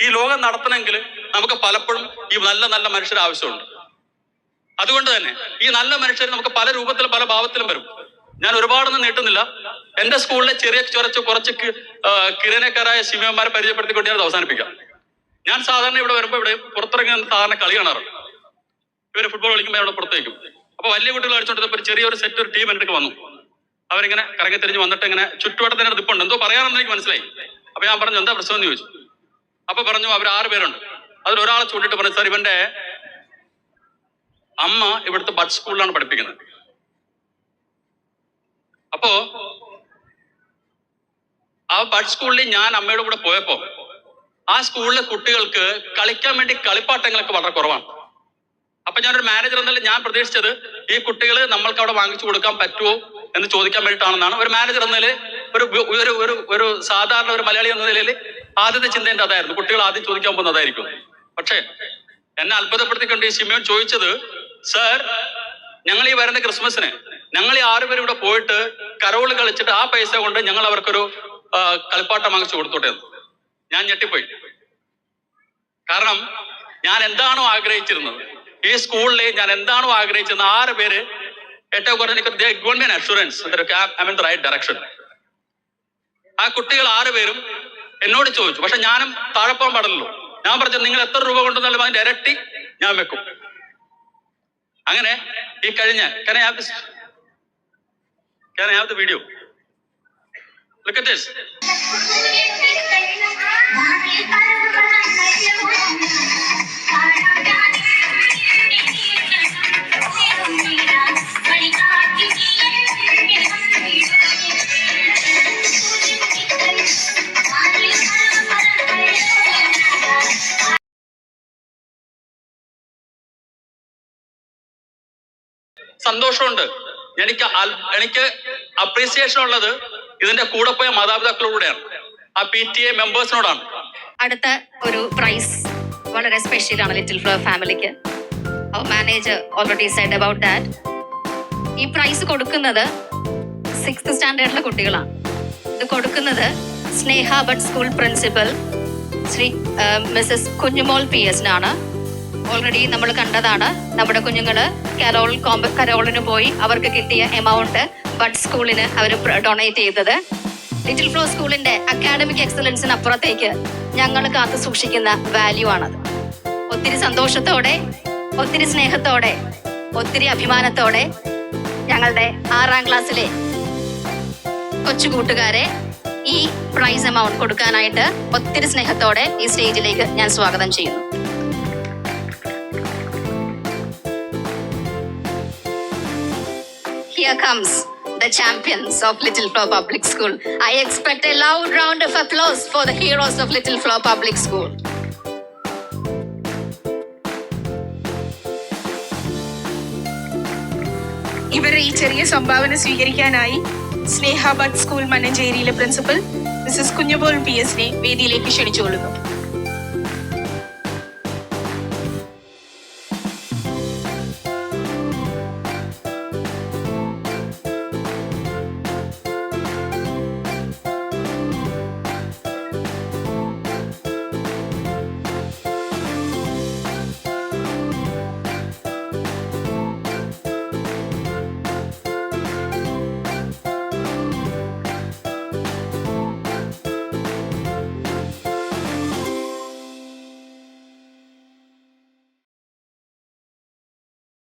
ഈ ലോകം നടത്തണമെങ്കിൽ നമുക്ക് പലപ്പോഴും ഈ നല്ല നല്ല മനുഷ്യർ ആവശ്യമുണ്ട്. അതുകൊണ്ട് തന്നെ ഈ നല്ല മനുഷ്യർ നമുക്ക് പല രൂപത്തിലും പല ഭാവത്തിലും വരും. ഞാൻ ഒരുപാടൊന്നും നീട്ടുന്നില്ല. എന്റെ സ്കൂളിലെ ചെറിയ കുറച്ച് കിരണക്കാരായ ശിവന്മാരെ പരിചയപ്പെടുത്തിക്കൊണ്ട് ഞാൻ അവസാനിപ്പിക്കാം. ഞാൻ സാധാരണ ഇവിടെ വരുമ്പോൾ ഇവിടെ പുറത്തിറങ്ങി സാധാരണ കളി കാണാറുണ്ട്. ഇവര് ഫുട്ബോൾ കളിക്കുമ്പോൾ അവിടെ പുറത്തേക്കും. അപ്പൊ വലിയ കുട്ടികൾ കളിച്ചോണ്ടിരുന്നപ്പോൾ ചെറിയൊരു സെറ്റ് ഒരു ടീം എൻ്റെ വന്നു. അവരിങ്ങനെ കറങ്ങി തിരിഞ്ഞ് വന്നിട്ട് ഇങ്ങനെ ചുറ്റുവട്ടത്തിൻ്റെ ദിപ്പുണ്ട്, എന്തോ പറയാനെന്ന് എനിക്ക് മനസ്സിലായി. അപ്പൊ ഞാൻ പറഞ്ഞു എന്താ പ്രശ്നം എന്ന് ചോദിച്ചു. അപ്പൊ പറഞ്ഞു അവർ 6 പേരുണ്ട്. അതിലൊരാളെ ചൂണ്ടിട്ട് പറഞ്ഞു, സാർ ഇവന്റെ അമ്മ ഇവിടുത്തെ ബഡ് സ്കൂളിലാണ് പഠിപ്പിക്കുന്നത്. അപ്പോ ആ ബഡ് സ്കൂളിൽ ഞാൻ അമ്മയുടെ കൂടെ പോയപ്പോ ആ സ്കൂളിലെ കുട്ടികൾക്ക് കളിക്കാൻ വേണ്ടി കളിപ്പാട്ടങ്ങളൊക്കെ വളരെ കുറവാണ്. അപ്പൊ ഞാനൊരു മാനേജർ എന്നല്ല ഞാൻ പ്രതീക്ഷിച്ചത് ഈ കുട്ടികൾ നമ്മൾക്ക് അവിടെ വാങ്ങിച്ചു കൊടുക്കാൻ പറ്റുമോ എന്ന് ചോദിക്കാൻ വേണ്ടിയിട്ടാണെന്നാണ്. ഒരു മാനേജർ എന്നതിൽ ഒരു സാധാരണ ഒരു മലയാളി എന്ന നിലയിൽ ആദ്യത്തെ ചിന്ത എന്റെ അതായിരുന്നു, കുട്ടികൾ ആദ്യം ചോദിക്കാൻ പോകുന്നത് അതായിരിക്കും. പക്ഷേ എന്നെ അത്ഭുതപ്പെടുത്തിക്കൊണ്ട് ഈ ശിമയോൻ ചോദിച്ചത്, സർ ഞങ്ങൾ ഈ വരുന്ന ക്രിസ്മസിന് ഞങ്ങൾ ഈ 6 പേര് ഇവിടെ പോയിട്ട് കരോള് കളിച്ചിട്ട് ആ പൈസ കൊണ്ട് ഞങ്ങൾ അവർക്കൊരു കളിപ്പാട്ടം വാങ്ങിച്ചു കൊടുത്തോട്ടെ. ഞാൻ ഞെട്ടിപ്പോയി. കാരണം ഞാൻ എന്താണോ ആഗ്രഹിച്ചിരുന്നത്, ഈ സ്കൂളിൽ ഞാൻ എന്താണോ ആഗ്രഹിച്ചിരുന്നത്, 6 പേര് ഏറ്റവും കുറഞ്ഞ അഷുറൻസ് റൈറ്റ് ഡയറക്ഷൻ. ആ കുട്ടികൾ 6 പേരും എന്നോട് ചോദിച്ചു. പക്ഷെ ഞാനും താഴെ പോകാൻ പാടില്ലല്ലോ. ഞാൻ പറഞ്ഞു നിങ്ങൾ എത്ര രൂപ കൊണ്ടുവന്നാലും അതിന്റെ ഇരട്ടി ഞാൻ വെക്കും. അങ്ങനെ ഈ കഴിഞ്ഞ can I have the video? Look at this. സന്തോഷമുണ്ട്. എനിക്ക് അപ്രീസിയേഷൻ ഉള്ളത് ഇതിന്റെ കൂടെ പോയ മാതാപിതാക്കളോടെയാണ്, ആ PTA മെമ്പേഴ്സിനോടാണ്. അടുത്ത ഒരു പ്രൈസ് വളരെ സ്പെഷ്യൽ ആണ് ലിറ്റിൽ ഫ്ലവർ ഫാമിലിക്ക്. Manager already said about that. ഈ പ്രൈസ് കൊടുക്കുന്നത് 6th സ്റ്റാൻഡേർഡിലെ കുട്ടികളാണ്. ഇത് കൊടുക്കുന്നത് Sneha bud school principal Shri Mrs Kunjumol PS നാണ്. ഓൾറെഡി നമ്മൾ കണ്ടതാണ്. നമ്മുടെ കുഞ്ഞുങ്ങൾ കരോളിന് പോയി അവർക്ക് കിട്ടിയ എമൗണ്ട് ബഡ് സ്കൂളിന് അവർ ഡൊണേറ്റ് ചെയ്തത്. ലിറ്റിൽ ഫ്ലവർ സ്കൂളിന്റെ അക്കാഡമിക് എക്സലൻസിന് അപ്പുറത്തേക്ക് ഞങ്ങൾ കാത്തു സൂക്ഷിക്കുന്ന വാല്യൂ ആണത്. ഒത്തിരി സന്തോഷത്തോടെ, ഒത്തിരി സ്നേഹത്തോടെ, ഒത്തിരി അഭിമാനത്തോടെ ഞങ്ങളുടെ 6ാം ക്ലാസ്സിലെ കൊച്ചു കൂട്ടുകാരെ ഈ പ്രൈസ് എമൗണ്ട് കൊടുക്കാനായിട്ട് ഒത്തിരി സ്നേഹത്തോടെ ഈ സ്റ്റേജിലേക്ക് ഞാൻ സ്വാഗതം ചെയ്യുന്നു. Here comes the champions of Little Flower Public School. I expect a loud round of applause for the heroes of Little Flower Public School. ഇവരുടെ ഈ ചെറിയ സംഭാവന സ്വീകരിക്കാനായി സ്നേഹ bud school മണ്ണഞ്ചേരിയിലെ principal Mrs Kunjumol PS വേദിയിലേക്ക് ക്ഷണിച്ചുകൊള്ളുന്നു.